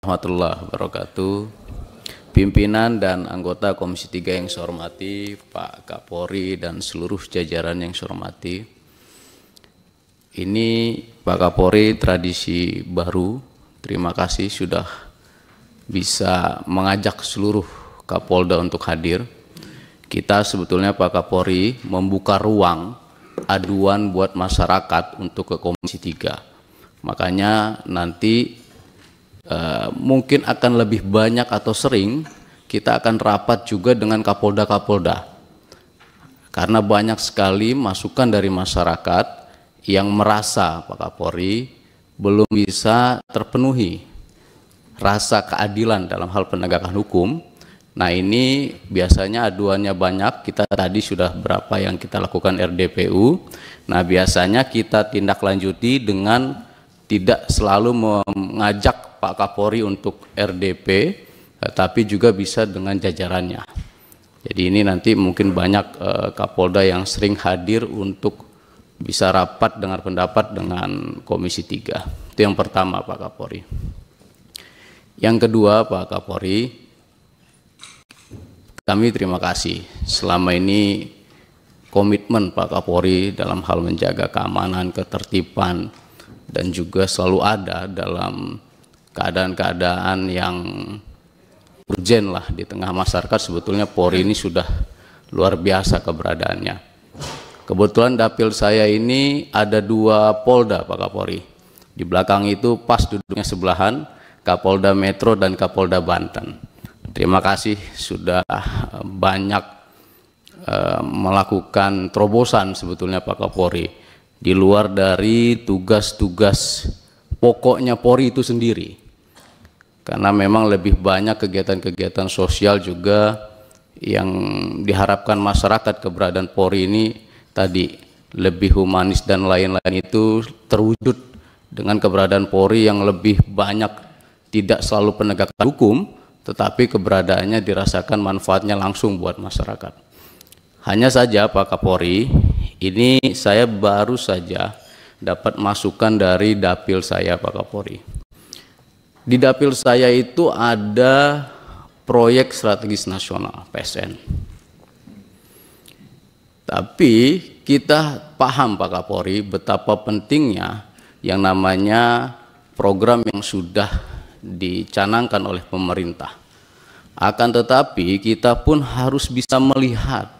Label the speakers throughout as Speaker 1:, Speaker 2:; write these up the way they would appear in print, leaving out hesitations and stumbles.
Speaker 1: warahmatullahi wabarakatuh. Pimpinan dan anggota Komisi 3 yang saya hormati, Pak Kapolri dan seluruh jajaran yang saya hormati. Ini Pak Kapolri tradisi baru. Terima kasih sudah bisa mengajak seluruh Kapolda untuk hadir. Kita sebetulnya Pak Kapolri membuka ruang aduan buat masyarakat untuk ke Komisi 3. Makanya nanti mungkin akan lebih banyak atau sering kita akan rapat juga dengan Kapolda-Kapolda, karena banyak sekali masukan dari masyarakat yang merasa Pak Kapolri belum bisa terpenuhi rasa keadilan dalam hal penegakan hukum. Nah, ini biasanya aduannya banyak. Kita tadi sudah berapa yang kita lakukan RDPU. Nah, biasanya kita tindak lanjuti dengan tidak selalu mengajak Pak Kapolri untuk RDP, tapi juga bisa dengan jajarannya. Jadi ini nanti mungkin banyak Kapolda yang sering hadir untuk bisa rapat dengar pendapat dengan Komisi 3. Itu yang pertama Pak Kapolri. Yang kedua Pak Kapolri, kami terima kasih selama ini komitmen Pak Kapolri dalam hal menjaga keamanan, ketertiban, dan juga selalu ada dalam keadaan-keadaan yang urgen lah di tengah masyarakat. Sebetulnya Polri ini sudah luar biasa keberadaannya. Kebetulan dapil saya ini ada 2 Polda Pak Kapolri. Di belakang itu pas duduknya sebelahan, Kapolda Metro dan Kapolda Banten. Terima kasih sudah banyak melakukan terobosan sebetulnya Pak Kapolri, di luar dari tugas-tugas pokoknya Polri itu sendiri. Karena memang lebih banyak kegiatan-kegiatan sosial juga yang diharapkan masyarakat. Keberadaan Polri ini tadi lebih humanis dan lain-lain itu terwujud dengan keberadaan Polri yang lebih banyak tidak selalu penegakan hukum, tetapi keberadaannya dirasakan manfaatnya langsung buat masyarakat. Hanya saja Pak Kapolri, ini saya baru saja dapat masukan dari dapil saya Pak Kapolri. Di dapil saya itu ada proyek strategis nasional PSN. Tapi kita paham Pak Kapolri betapa pentingnya yang namanya program yang sudah dicanangkan oleh pemerintah. Akan tetapi kita pun harus bisa melihat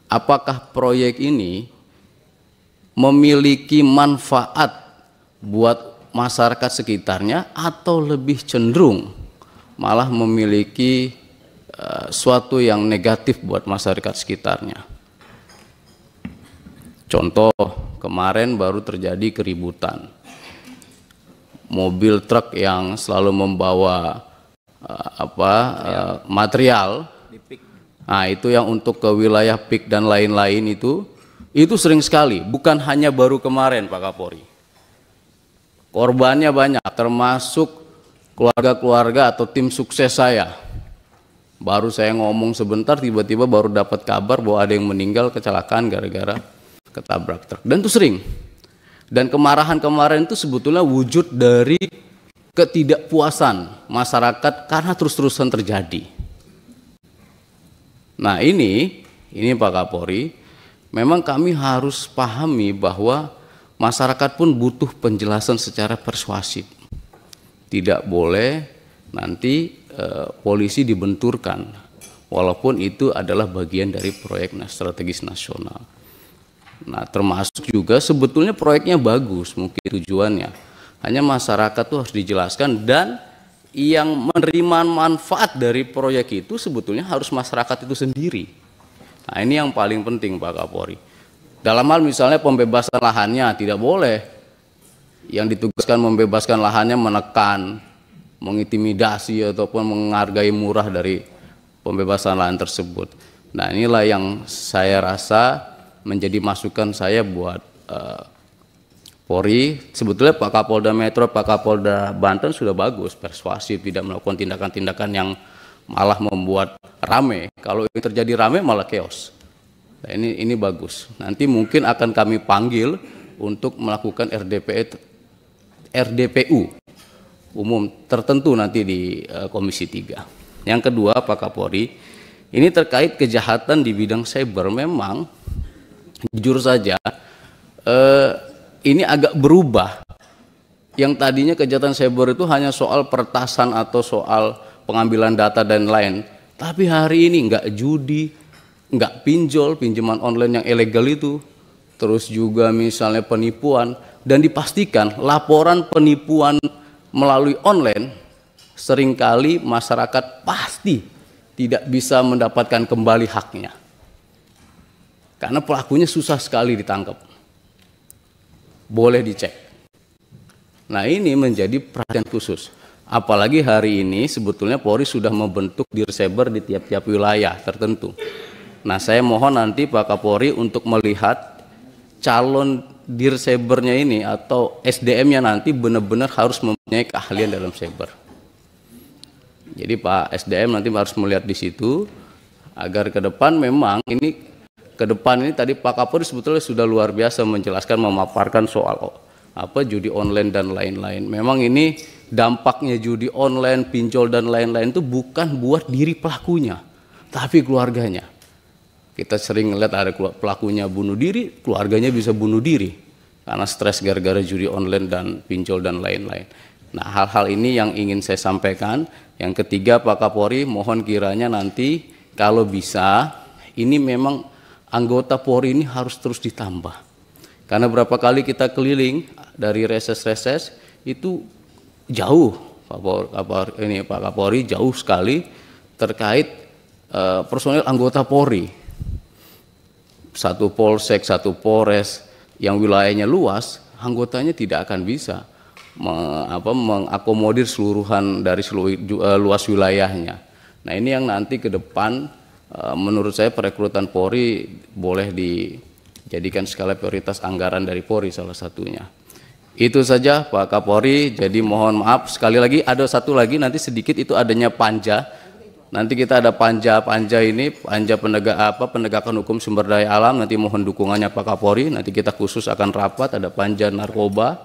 Speaker 1: apakah proyek ini memiliki manfaat buat masyarakat sekitarnya atau lebih cenderung malah memiliki suatu yang negatif buat masyarakat sekitarnya. Contoh, kemarin baru terjadi keributan. Mobil truk yang selalu membawa material, nah itu yang untuk ke wilayah PIK dan lain-lain itu sering sekali, bukan hanya baru kemarin Pak Kapolri. Korbannya banyak, termasuk keluarga-keluarga atau tim sukses saya. Baru saya ngomong sebentar, tiba-tiba baru dapat kabar bahwa ada yang meninggal kecelakaan gara-gara ketabrak truk. Dan itu sering. Dan kemarahan kemarin itu sebetulnya wujud dari ketidakpuasan masyarakat karena terus-terusan terjadi. Nah ini Pak Kapolri, memang kami harus pahami bahwa masyarakat pun butuh penjelasan secara persuasif. Tidak boleh nanti polisi dibenturkan, walaupun itu adalah bagian dari proyek strategis nasional. Nah, termasuk juga sebetulnya proyeknya bagus, mungkin tujuannya. Hanya masyarakat tuh harus dijelaskan, dan yang menerima manfaat dari proyek itu sebetulnya harus masyarakat itu sendiri. Nah, ini yang paling penting Pak Kapolri. Dalam hal misalnya pembebasan lahannya tidak boleh yang ditugaskan membebaskan lahannya menekan, mengintimidasi ataupun menghargai murah dari pembebasan lahan tersebut. Nah, inilah yang saya rasa menjadi masukan saya buat Polri. Sebetulnya Pak Kapolda Metro, Pak Kapolda Banten sudah bagus, persuasif, tidak melakukan tindakan-tindakan yang malah membuat rame. Kalau ini terjadi rame malah chaos. Nah, ini bagus. Nanti mungkin akan kami panggil untuk melakukan RDPU umum tertentu nanti di Komisi 3. Yang kedua, Pak Kapolri, ini terkait kejahatan di bidang cyber. Memang jujur saja ini agak berubah. Yang tadinya kejahatan cyber itu hanya soal peretasan atau soal pengambilan data dan lain. Tapi hari ini nggak judi, nggak pinjol, pinjaman online yang ilegal itu, terus juga misalnya penipuan, dan dipastikan laporan penipuan melalui online seringkali masyarakat pasti tidak bisa mendapatkan kembali haknya. Karena pelakunya susah sekali ditangkap. Boleh dicek. Nah, ini menjadi perhatian khusus. Apalagi hari ini sebetulnya Polri sudah membentuk Dirseber di tiap-tiap wilayah tertentu. Nah, saya mohon nanti Pak Kapolri untuk melihat calon Dirsebernya ini atau SDM-nya nanti benar-benar harus mempunyai keahlian dalam cyber. Jadi Pak SDM nanti harus melihat di situ agar ke depan memang ini ke depan ini tadi Pak Kapolri sebetulnya sudah luar biasa menjelaskan, memaparkan soal judi online dan lain-lain. Memang ini dampaknya judi online, pinjol dan lain-lain itu bukan buat diri pelakunya, tapi keluarganya. Kita sering lihat ada pelakunya bunuh diri, keluarganya bisa bunuh diri karena stres gara-gara judi online dan pinjol dan lain-lain. Nah, hal-hal ini yang ingin saya sampaikan. Yang ketiga, Pak Kapolri, mohon kiranya nanti kalau bisa, ini memang anggota Polri ini harus terus ditambah. Karena berapa kali kita keliling dari reses-reses itu jauh, Pak Kapolri jauh sekali terkait personil anggota Polri. Satu polsek, satu polres yang wilayahnya luas, anggotanya tidak akan bisa mengakomodir seluruhan dari seluruh luas wilayahnya. Nah, ini yang nanti ke depan menurut saya perekrutan Polri boleh dijadikan skala prioritas anggaran dari Polri salah satunya. Itu saja Pak Kapolri, jadi mohon maaf sekali lagi ada satu lagi nanti sedikit itu adanya panja. Nanti kita ada panja ini, panja penegakan hukum sumber daya alam, nanti mohon dukungannya Pak Kapolri, nanti kita khusus akan rapat, ada panja narkoba,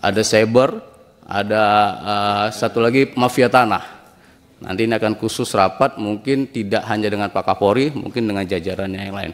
Speaker 1: ada cyber, ada satu lagi mafia tanah. Nanti ini akan khusus rapat, mungkin tidak hanya dengan Pak Kapolri, mungkin dengan jajarannya yang lain.